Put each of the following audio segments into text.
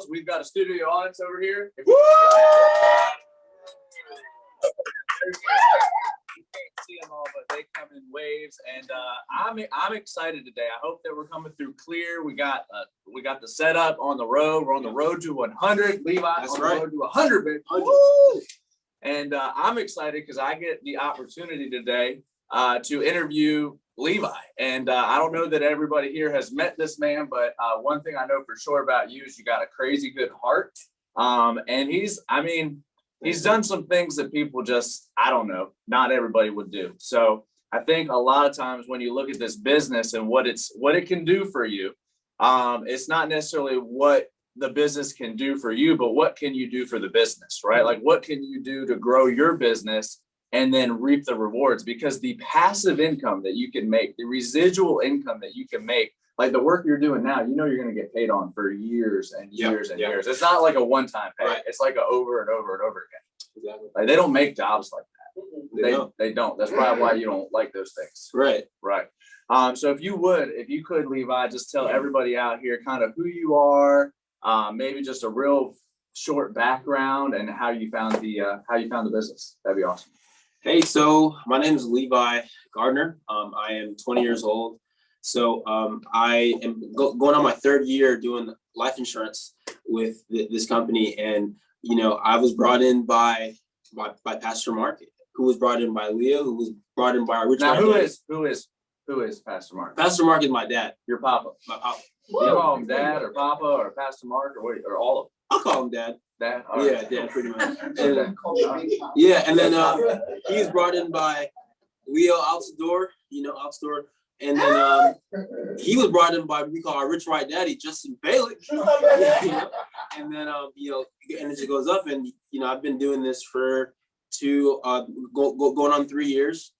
house. We've got a studio audience over here. You can't see them all, but they come in waves, and I'm excited today. I hope that we're coming through clear. We got the setup on the road. We're on the road to 100. Levi, that's on right. the road to 100, baby. 100. And I'm excited because I get the opportunity today to interview Levi. And I don't know that everybody here has met this man, but one thing I know for sure about you is you got a crazy good heart. And he's done some things that people just, I don't know, not everybody would do. So I think a lot of times when you look at this business and what it can do for you, it's not necessarily what the business can do for you, but what can you do for the business, right? Like what can you do to grow your business and then reap the rewards? Because the passive income that you can make, the residual income that you can make, like the work you're doing now, you know you're going to get paid on for years and years and years. It's not like a one-time pay. Right. It's like a over and over and over again. Exactly. Like they don't make jobs like that. They don't. That's probably why you don't like those things. Right. Right. So if you could, Levi, just tell everybody out here kind of who you are, maybe just a real short background and how you found the business. That'd be awesome. Hey, so my name is Levi Gardner. I am 20 years old. So I am going on my third year doing life insurance with this company, and I was brought in by Pastor Mark, who was brought in by Leo, who was brought in by our Now, who is Pastor Mark? Pastor Mark is my dad. Your papa. My papa. Do you call him Dad or Papa or Pastor Mark or all of them? I'll call him Dad. Dad. All right. Yeah, Dad, pretty much. And then he was brought in by Leo Altador, and then he was brought in by what we call our rich white daddy, Justin Bailey. And then and it just goes up, and I've been doing this for going on 3 years.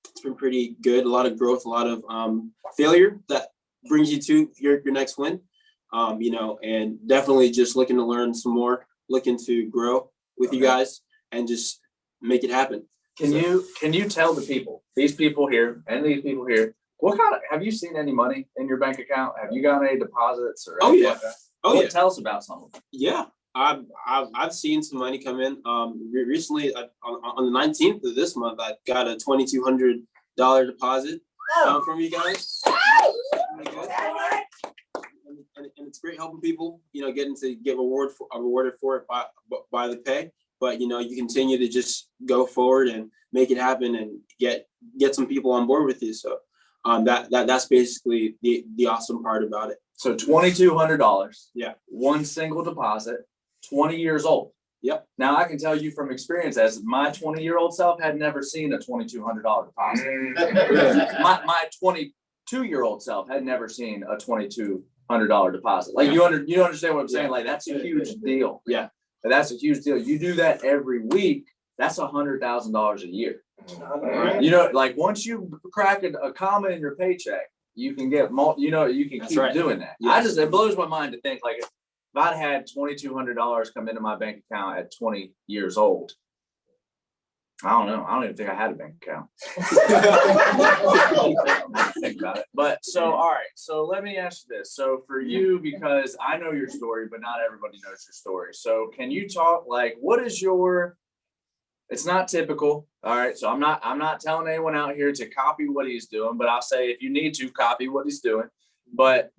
It's been pretty good. A lot of growth, a lot of failure that brings you to your next win. And definitely just looking to learn some more, looking to grow with you guys and just make it happen. Can you tell these people here, what kind of, have you seen any money in your bank account? Have you got any deposits or anything like that? Tell us about some of them. Yeah, I've seen some money come in. Recently on the 19th of this month, I got a $2,200 deposit from you guys. And it's great helping people, getting to get rewarded for it by the pay. But you continue to just go forward and make it happen and get some people on board with you. So that's basically the awesome part about it. So $2,200. Yeah. One single deposit, 20 years old. Yep. Now I can tell you from experience, as my 20-year-old self had never seen a $2,200 deposit. my 22-year-old self had never seen a $2,200 deposit. Like you understand what I'm saying? Like that's a huge deal. Yeah. That's a huge deal. You do that every week, that's $100,000 a year. Right. Like once you crack a comma in your paycheck, you can get you can keep doing that. Yes. It blows my mind to think like if I'd had $2,200 come into my bank account at 20 years old, I don't know. I don't even think I had a bank account. Think about it. But so, all right. So let me ask you this. So for you, because I know your story, but not everybody knows your story. So can you talk like, what is it's not typical. All right. So I'm not telling anyone out here to copy what he's doing, but I'll say if you need to copy what he's doing, but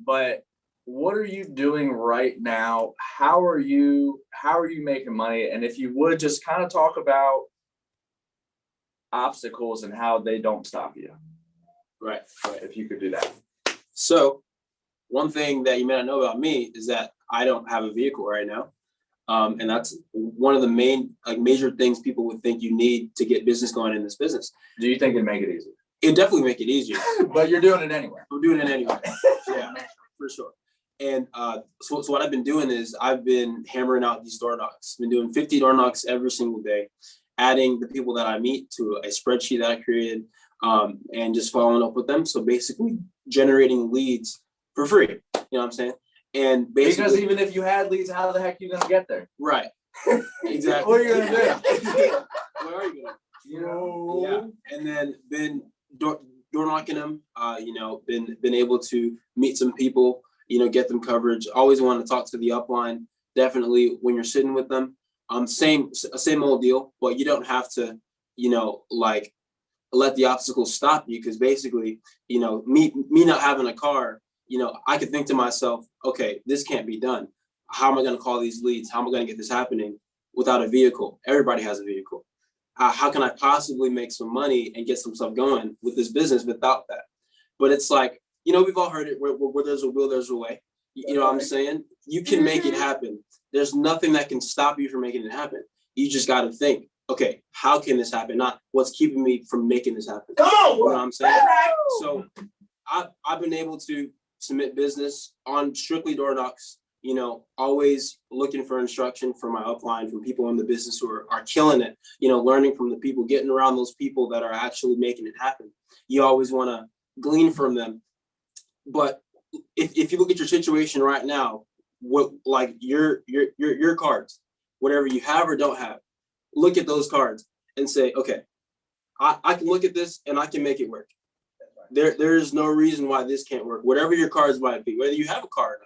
what are you doing right now? How are you making money? And if you would just kind of talk about obstacles and how they don't stop you. Right. If you could do that. So one thing that you may not know about me is that I don't have a vehicle right now. And that's one of the major things people would think you need to get business going in this business. Do you think it'd make it easier? It'd definitely make it easier. But you're doing it anyway. I'm doing it anyway. Yeah, for sure. And so what I've been doing is I've been hammering out these door knocks. I've been doing 50 door knocks every single day, adding the people that I meet to a spreadsheet that I created, and just following up with them. So basically generating leads for free. You know what I'm saying? And basically, because even if you had leads, how the heck are you gonna get there? Right. Exactly. What are you gonna do? Where are you going? Yeah. And then been door knocking them. Been able to meet some people. Get them coverage. Always wanted to talk to the upline. definitely when you're sitting with them, same old deal, but you don't have to, like let the obstacles stop you, because basically, me not having a car, I could think to myself, okay, this can't be done. How am I going to call these leads? How am I going to get this happening without a vehicle? Everybody has a vehicle. How can I possibly make some money and get some stuff going with this business without that? But it's like, we've all heard it, where there's a will, there's a way. You know what I'm saying? You can make it happen. There's nothing that can stop you from making it happen. You just got to think, okay, how can this happen? Not what's keeping me from making this happen. Come on, you know what I'm saying? So I've been able to submit business on strictly door knocks, always looking for instruction from my upline, from people in the business who are killing it, learning from the people, getting around those people that are actually making it happen. You always want to glean from them. But if you look at your situation right now, what, like your cards, whatever you have or don't have, look at those cards and say, okay, I can look at this and I can make it work. There's no reason why this can't work. Whatever your cards might be, whether you have a card,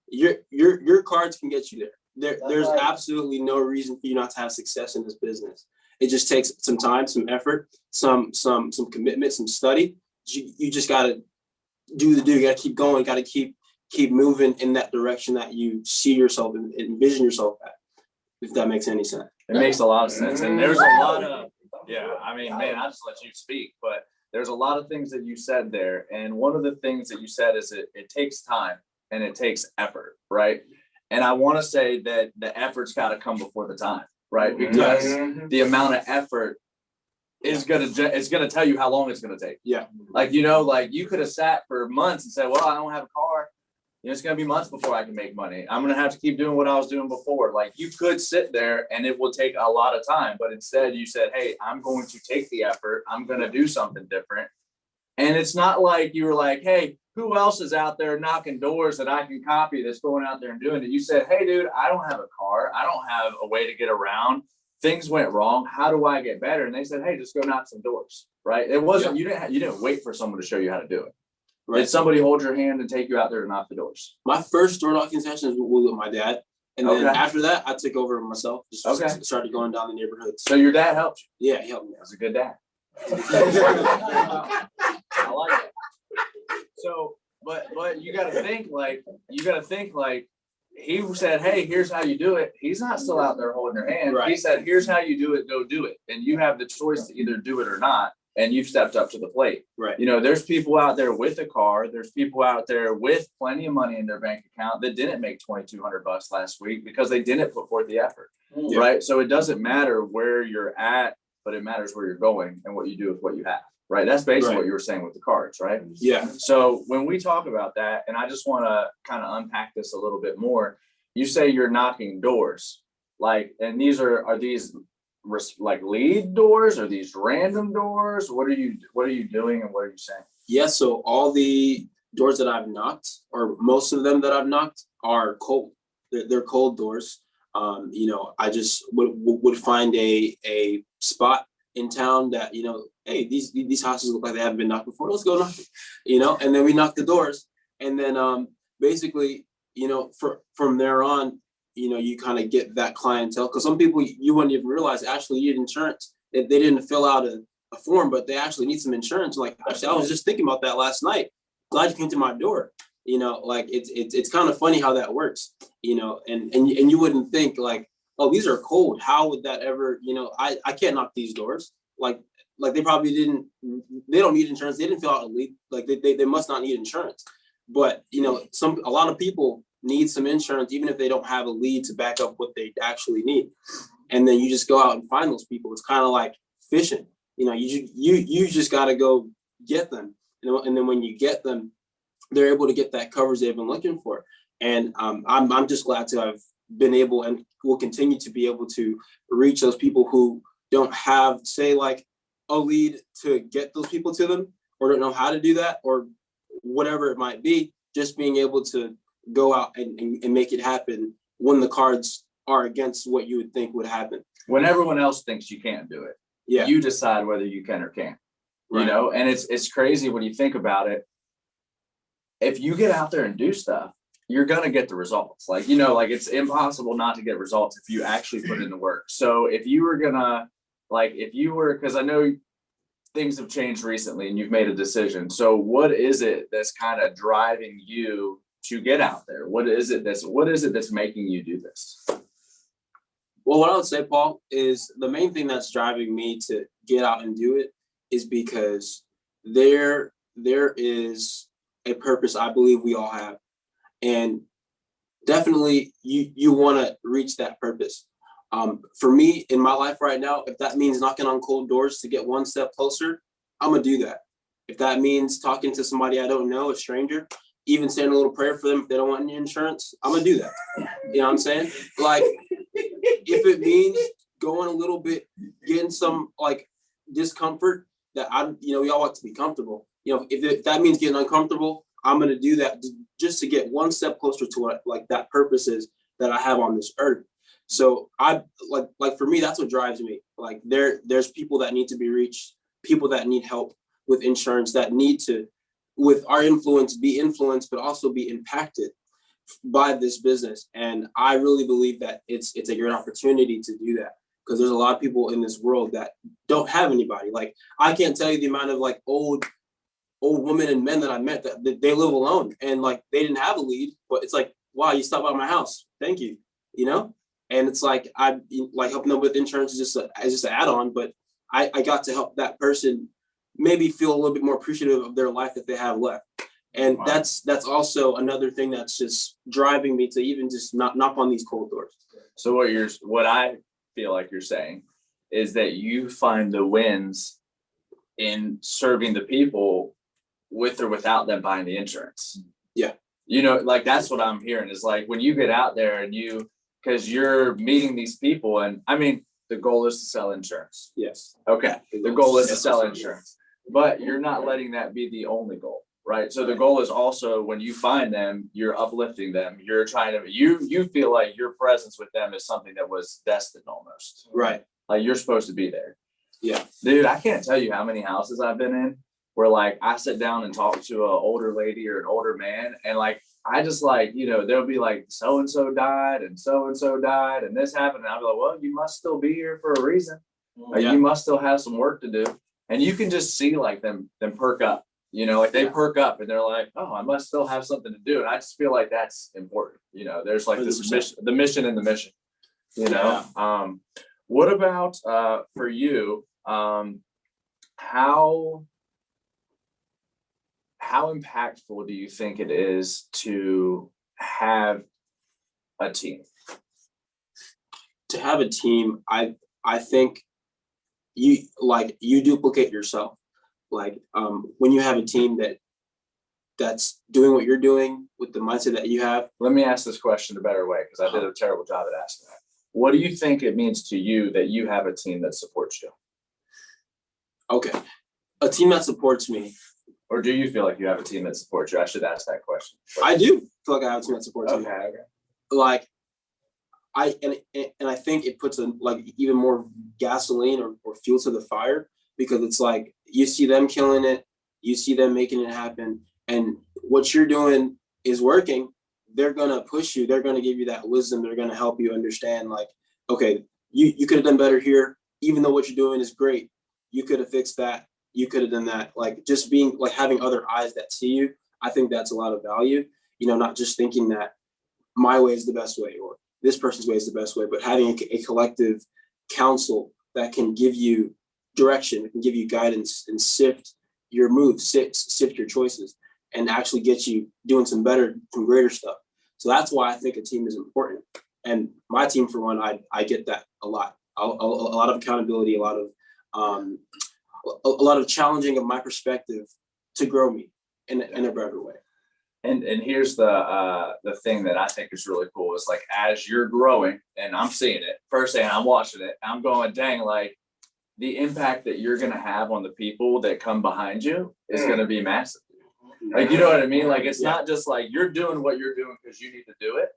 your cards can get you there. There's absolutely no reason for you not to have success in this business. It just takes some time, some effort, some commitment, some study. You just gotta do the do. You gotta keep going. Gotta keep moving in that direction that you see yourself and envision yourself at. If that makes any sense. It makes a lot of sense, and there's a lot of I mean, man, I just let you speak, but there's a lot of things that you said there, and one of the things that you said is it takes time and it takes effort, right? And I want to say that the effort's got to come before the time, right? Because the amount of effort is gonna tell you how long it's gonna take. Yeah. Like, like you could have sat for months and said, well, I don't have a car. It's gonna be months before I can make money. I'm gonna have to keep doing what I was doing before. Like, you could sit there and it will take a lot of time, but instead you said, hey, I'm going to take the effort. I'm gonna do something different. And it's not like you were like, hey, who else is out there knocking doors that I can copy that's going out there and doing it? You said, hey, dude, I don't have a car. I don't have a way to get around. Things went wrong. How do I get better? And they said, hey, just go knock some doors, right? It wasn't, you didn't wait for someone to show you how to do it. Right. Did somebody hold your hand and take you out there to knock the doors? My first door knocking sessions were with my dad. And then after that, I took over myself. Just started going down the neighborhoods. So your dad helped you? Yeah, he helped me. That's a good dad. I like it. So, but you got to think like, he said, hey, here's how you do it. He's not still out there holding your hand. Right. He said, here's how you do it. Go do it. And you have the choice to either do it or not. And you've stepped up to the plate. Right. There's people out there with a car. There's people out there with plenty of money in their bank account that didn't make $2,200 last week because they didn't put forth the effort. Yeah. Right. So it doesn't matter where you're at, but it matters where you're going and what you do with what you have. Right. That's basically what you were saying with the cards. Right. Yeah. So when we talk about that, and I just want to kind of unpack this a little bit more, you say you're knocking doors, like, and these are these like lead doors, or these random doors? What are you doing and what are you saying? Yeah, so all the doors that I've knocked, or most of them that I've knocked, are cold. They're cold doors. I just would find a spot in town that, hey, these houses look like they haven't been knocked before. Let's go knock it, and then we knock the doors. And then basically, from there on, you kind of get that clientele, because some people you wouldn't even realize actually need insurance. They didn't fill out a form, but they actually need some insurance. Like, actually, I was just thinking about that last night. Glad you came to my door. Like it's kind of funny how that works. And you wouldn't think like, oh, these are cold. How would that ever? I can't knock these doors. Like they probably didn't. They don't need insurance. They didn't fill out a lead. Like they must not need insurance. But a lot of people need some insurance, even if they don't have a lead to back up what they actually need. And then you just go out and find those people. It's kind of like fishing. You just got to go get them. And then when you get them, they're able to get that coverage they've been looking for. And I'm just glad to have been able and will continue to be able to reach those people who don't have, say, like a lead to get those people to them, or don't know how to do that, or whatever it might be. Just being able to go out and make it happen when the cards are against what you would think would happen. When everyone else thinks you can't do it, you decide whether you can or can't. Right. And it's crazy when you think about it. If you get out there and do stuff, you're gonna get the results. Like, you know, like it's impossible not to get results if you actually put in the work. So if you were gonna, like, if you were, because I know things have changed recently and you've made a decision. So what is it that's kind of driving you to get out there? What is it that's making you do this? Well, what I would say, Paul, is the main thing that's driving me to get out and do it is because there is a purpose I believe we all have. And definitely you want to reach that purpose. For me in my life right now, if that means knocking on cold doors to get one step closer, I'm gonna do that. If that means talking to somebody I don't know, a stranger, even saying a little prayer for them if they don't want any insurance, I'm gonna do that. You know what I'm saying? Like, if it means going a little bit, getting some like discomfort that we all want to be comfortable. You know, if that means getting uncomfortable, I'm gonna do that just to get one step closer to what like that purpose is that I have on this earth. So I like for me, that's what drives me. Like there's people that need to be reached, people that need help with insurance, that need to, with our influence, be influenced, but also be impacted by this business. And I really believe that it's a great opportunity to do that, because there's a lot of people in this world that don't have anybody. Like, I can't tell you the amount of like old women and men that I met that they live alone, and like they didn't have a lead, but it's like, wow, you stopped by my house, thank you, you know. And it's like, I like helping them with insurance is just an add-on, but I got to help that person maybe feel a little bit more appreciative of their life that they have left. And wow, that's also another thing that's just driving me to even just not knock on these cold doors. So what I feel like you're saying is that you find the wins in serving the people with or without them buying the insurance. Yeah. You know, like that's what I'm hearing is like when you get out there and because you're meeting these people, and I mean, the goal is to sell insurance. Yes. Okay. The goal is to sell insurance, but you're not letting that be the only goal, right? So the goal is also when you find them, you're uplifting them. You're trying to, you feel like your presence with them is something that was destined almost. Right. Like you're supposed to be there. Yeah. Dude, I can't tell you how many houses I've been in where like I sit down and talk to an older lady or an older man, and like I just like, you know, they'll be like, so and so died and died and this happened. And I'll be like, well, you must still be here for a reason. Like, you must still have some work to do. And you can just see like them perk up, you know, like they perk up and they're like, oh, I must still have something to do. And I just feel like that's important. You know, there's like this mission, the mission and the mission, you know. What about for you? How impactful do you think it is to have a team? To have a team, I think you duplicate yourself. Like when you have a team that's doing what you're doing with the mindset that you have. Let me ask this question a better way, because I did a terrible job at asking that. What do you think it means to you that you have a team that supports you? Okay, a team that supports me. Or do you feel like you have a team that supports you? I should ask that question. I do feel like I have a team that supports me. Okay. Like I think it puts like even more gasoline or fuel to the fire, because it's like you see them killing it, you see them making it happen, and what you're doing is working. They're gonna push you. They're gonna give you that wisdom. They're gonna help you understand, like, okay, you could have done better here. Even though what you're doing is great, you could have fixed that. You could have done that. Like, just being like having other eyes that see you. I think that's a lot of value. You know, not just thinking that my way is the best way or this person's way is the best way, but having a collective counsel that can give you direction, it can give you guidance and sift your moves, sift your choices, and actually get you doing some greater stuff. So that's why I think a team is important. And my team, for one, I get that a lot. A lot of accountability, a lot of challenging of my perspective to grow me in a better way. And here's the thing that I think is really cool is like, as you're growing, and I'm seeing it firsthand, I'm watching it, I'm going, dang, like the impact that you're going to have on the people that come behind you is going to be massive. Like, you know what I mean? Like, it's not just like you're doing what you're doing because you need to do it,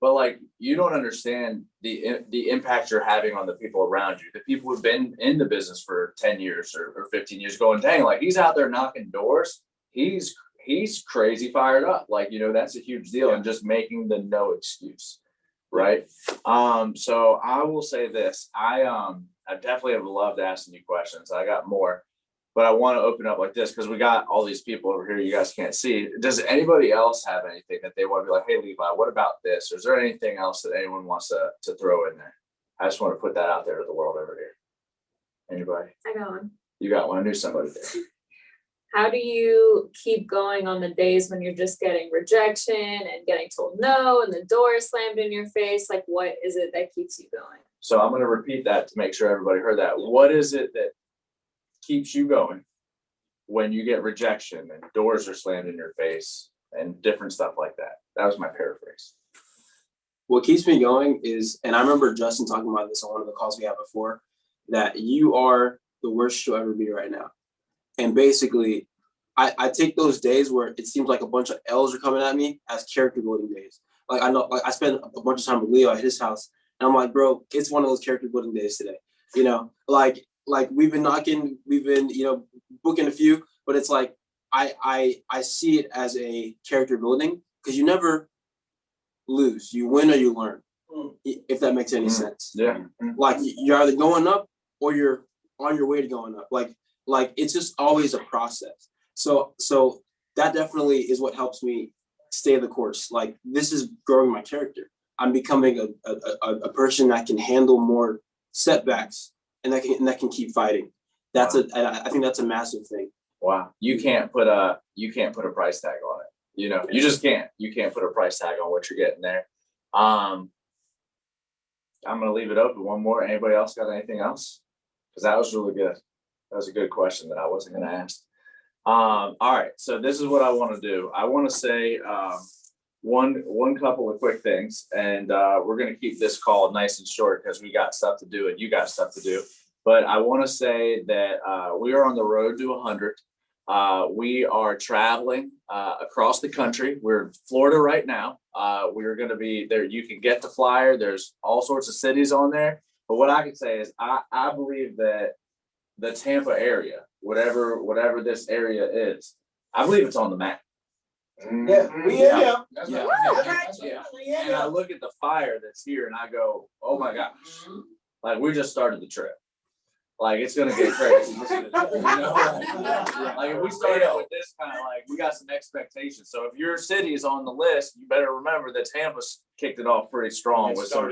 but like, you don't understand the impact you're having on the people around you, the people who've been in the business for 10 years or 15 years going, dang, like he's out there knocking doors. He's he's crazy fired up. Like, that's a huge deal, and just making the no excuse. Right. So I will say this. I definitely have loved asking you questions. I got more, but I want to open up like this because we got all these people over here you guys can't see. Does anybody else have anything that they want to be like, hey, Levi, what about this? Or is there anything else that anyone wants to throw in there? I just want to put that out there to the world over here. Anybody? I got one. You got one? I knew somebody did. How do you keep going on the days when you're just getting rejection and getting told no and the door slammed in your face? Like, what is it that keeps you going? So I'm going to repeat that to make sure everybody heard that. What is it that keeps you going when you get rejection and doors are slammed in your face and different stuff like that? That was my paraphrase. What keeps me going is, and I remember Justin talking about this on one of the calls we had before, that you are the worst you'll ever be right now. And basically, I take those days where it seems like a bunch of L's are coming at me as character building days. Like, I know, like, I spent a bunch of time with Leo at his house, and I'm like, bro, it's one of those character building days today. Like we've been booking a few, but it's like I see it as a character building because you never lose. You win or you learn, if that makes any sense. Yeah. Like, you're either going up or you're on your way to going up. Like it's just always a process. So that definitely is what helps me stay the course. Like, this is growing my character. I'm becoming a person that can handle more setbacks and that can keep fighting. I think that's a massive thing. Wow. You can't put a price tag on it. You just can't. You can't put a price tag on what you're getting there. I'm gonna leave it open. One more. Anybody else got anything else? Because that was really good. That was a good question that I wasn't going to ask. All right. So this is what I want to do. I want to say one couple of quick things, and we're going to keep this call nice and short because we got stuff to do and you got stuff to do. But I want to say that we are on the road to 100. We are traveling across the country. We're in Florida right now. We're going to be there. You can get the flyer. There's all sorts of cities on there. But what I can say is I believe that the Tampa area, whatever this area is, I believe it's on the map. Yeah. And I look at the fire that's here and I go, oh my gosh, like we just started the trip. Like, it's gonna get crazy. Like, if we start out with this kind of, like, we got some expectations. So if your city is on the list, you better remember that Tampa's kicked it off pretty strong with some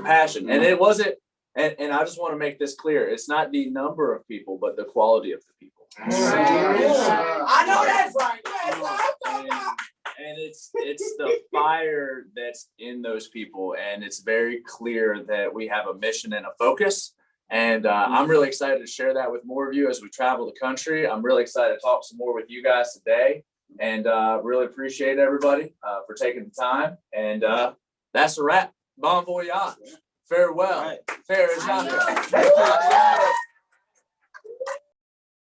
passion. And it wasn't. And I just want to make this clear. It's not the number of people, but the quality of the people. I know that's right. And it's the fire that's in those people. And it's very clear that we have a mission and a focus. And I'm really excited to share that with more of you as we travel the country. I'm really excited to talk some more with you guys today. And really appreciate everybody for taking the time. And that's a wrap. Bon voyage. Farewell. Fair as